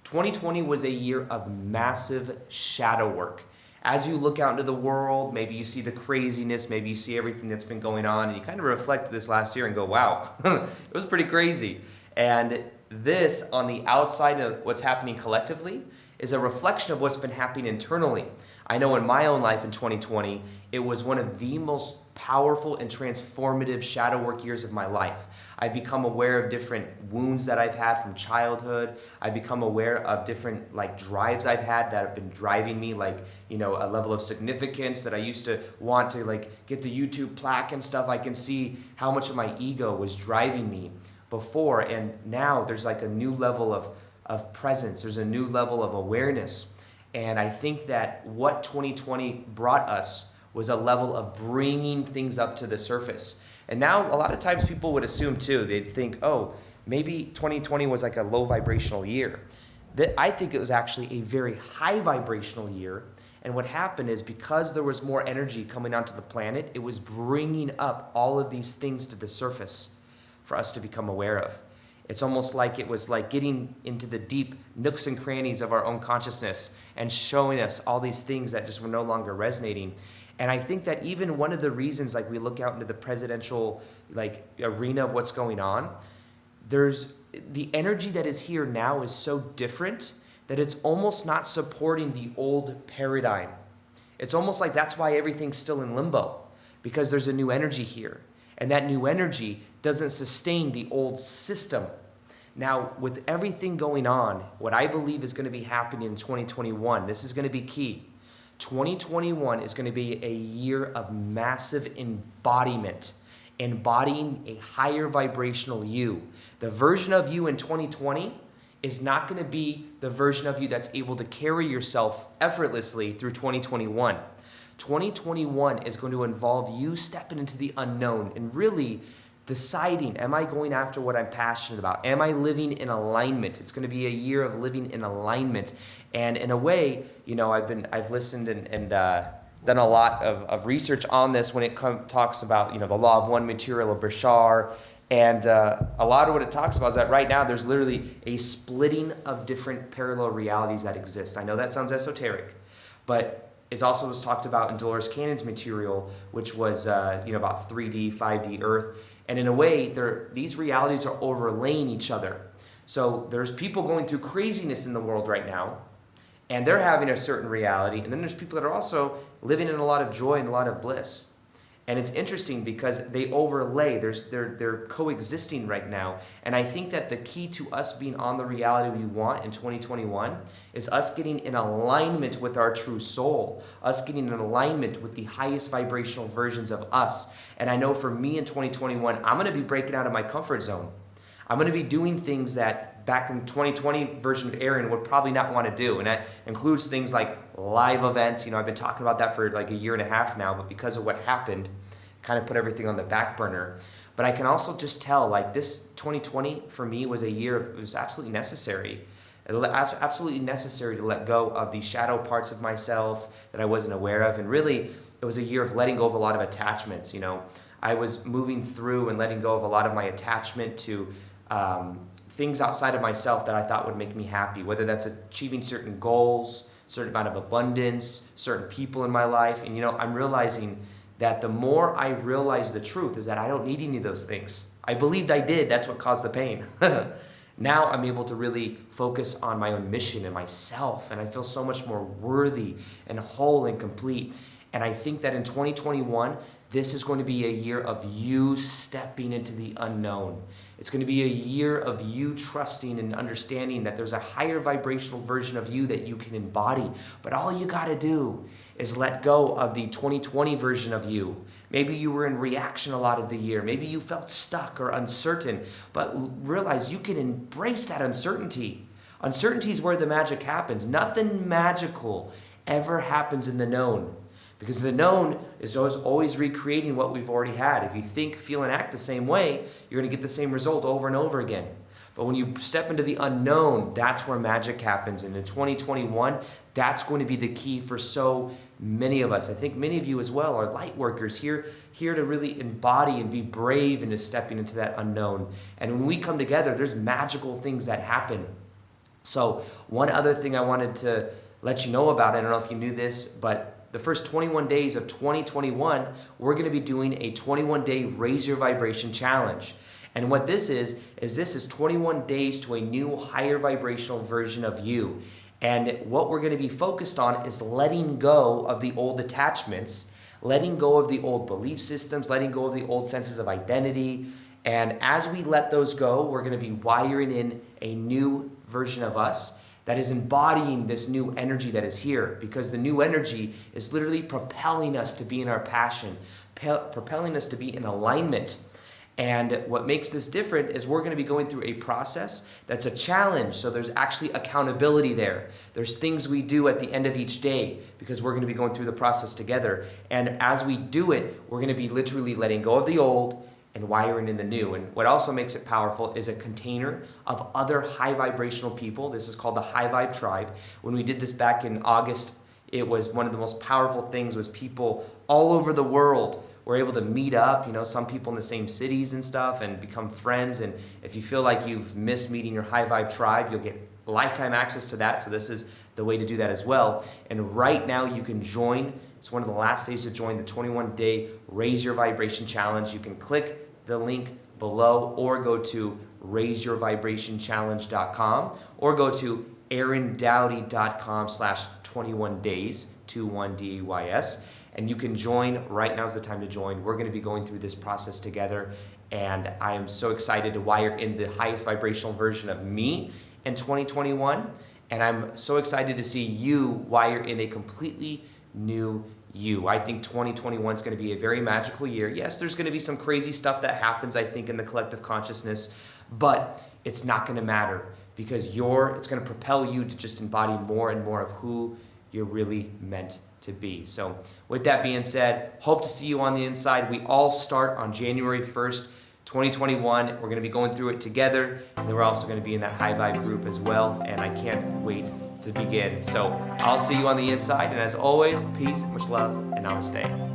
2020 was a year of massive shadow work. As you look out into the world, maybe you see the craziness, maybe you see everything that's been going on, and you kind of reflect this last year and go, wow, it was pretty crazy. And this, on the outside of what's happening collectively, is a reflection of what's been happening internally. I know in my own life in 2020, it was one of the most powerful and transformative shadow work years of my life. I've become aware of different wounds that I've had from childhood. I've become aware of different drives I've had that have been driving me, a level of significance that I used to want to get the YouTube plaque and stuff. I can see how much of my ego was driving me before, and now there's a new level of presence. There's a new level of awareness. And I think that what 2020 brought us was a level of bringing things up to the surface. And now a lot of times people would assume too, they'd think, oh, maybe 2020 was a low vibrational year. I think it was actually a very high vibrational year. And what happened is because there was more energy coming onto the planet, it was bringing up all of these things to the surface for us to become aware of. It's almost like it was getting into the deep nooks and crannies of our own consciousness and showing us all these things that just were no longer resonating. And I think that even one of the reasons, we look out into the presidential arena of what's going on, there's the energy that is here now is so different that it's almost not supporting the old paradigm. It's almost like that's why everything's still in limbo, because there's a new energy here. And that new energy doesn't sustain the old system. Now, with everything going on, what I believe is going to be happening in 2021, this is going to be key. 2021 is going to be a year of massive embodiment, embodying a higher vibrational you. The version of you in 2020 is not going to be the version of you that's able to carry yourself effortlessly through 2021. 2021 is going to involve you stepping into the unknown and really deciding, am I going after what I'm passionate about? Am I living in alignment? It's going to be a year of living in alignment. And in a way, I've listened and done a lot of research on this when it talks about, the law of one material of Bashar. And a lot of what it talks about is that right now there's literally a splitting of different parallel realities that exist. I know that sounds esoteric, but it also was talked about in Dolores Cannon's material, which was about 3D, 5D Earth. And in a way, these realities are overlaying each other. So there's people going through craziness in the world right now, and they're having a certain reality. And then there's people that are also living in a lot of joy and a lot of bliss. And it's interesting because they overlay, they're coexisting right now. And I think that the key to us being on the reality we want in 2021 is us getting in alignment with our true soul, us getting in alignment with the highest vibrational versions of us. And I know for me in 2021, I'm going to be breaking out of my comfort zone. I'm going to be doing things that back in 2020 version of Aaron would probably not want to do. And that includes things like live events. I've been talking about that for a year and a half now, but because of what happened, kind of put everything on the back burner. But I can also just tell this 2020 for me was a year it was absolutely necessary. It was absolutely necessary to let go of the shadow parts of myself that I wasn't aware of. And really, it was a year of letting go of a lot of attachments. I was moving through and letting go of a lot of my attachment to things outside of myself that I thought would make me happy, whether that's achieving certain goals, certain amount of abundance, certain people in my life. And I'm realizing that the more I realize the truth is that I don't need any of those things. I believed I did, that's what caused the pain. Now I'm able to really focus on my own mission and myself, and I feel so much more worthy and whole and complete. And I think that in 2021, this is going to be a year of you stepping into the unknown. It's going to be a year of you trusting and understanding that there's a higher vibrational version of you that you can embody. But all you got to do is let go of the 2020 version of you. Maybe you were in reaction a lot of the year. Maybe you felt stuck or uncertain. But realize you can embrace that uncertainty. Uncertainty is where the magic happens. Nothing magical ever happens in the known. Because the known is always recreating what we've already had. If you think, feel, and act the same way, you're going to get the same result over and over again. But when you step into the unknown, that's where magic happens. And in 2021, that's going to be the key for so many of us. I think many of you as well are light workers here to really embody and be brave into stepping into that unknown. And when we come together, there's magical things that happen. So one other thing I wanted to let you know about, I don't know if you knew this, but the first 21 days of 2021, we're going to be doing a 21-day Raise Your Vibration Challenge. And what this is this is 21 days to a new higher vibrational version of you. And what we're going to be focused on is letting go of the old attachments, letting go of the old belief systems, letting go of the old senses of identity. And as we let those go, we're going to be wiring in a new version of us that is embodying this new energy that is here, because the new energy is literally propelling us to be in our passion, propelling us to be in alignment. And what makes this different is we're going to be going through a process that's a challenge. So there's actually accountability there. There's things we do at the end of each day because we're going to be going through the process together. And as we do it, we're going to be literally letting go of the old and wiring in the new. And what also makes it powerful is a container of other high vibrational people. This is called the High Vibe Tribe. When we did this back in August, it was one of the most powerful things was people all over the world were able to meet up, some people in the same cities and stuff, and become friends. And if you feel like you've missed meeting your High Vibe Tribe, you'll get lifetime access to that. So this is the way to do that as well. And right now you can join. It's one of the last days to join the 21-day Raise Your Vibration Challenge. You can click the link below or go to raiseyourvibrationchallenge.com or go to aarondoughty.com/21days, 21days. And you can join. Right now is the time to join. We're going to be going through this process together. And I am so excited to wire in the highest vibrational version of me in 2021. And I'm so excited to see you wire in a completely new you. I think 2021 is going to be a very magical year. Yes, there's going to be some crazy stuff that happens, I think, in the collective consciousness, but it's not going to matter because it's going to propel you to just embody more and more of who you're really meant to be. So with that being said, hope to see you on the inside. We all start on January 1st, 2021. We're going to be going through it together, and then we're also going to be in that high vibe group as well, and I can't wait to begin. So I'll see you on the inside, and as always, peace, much love, and namaste.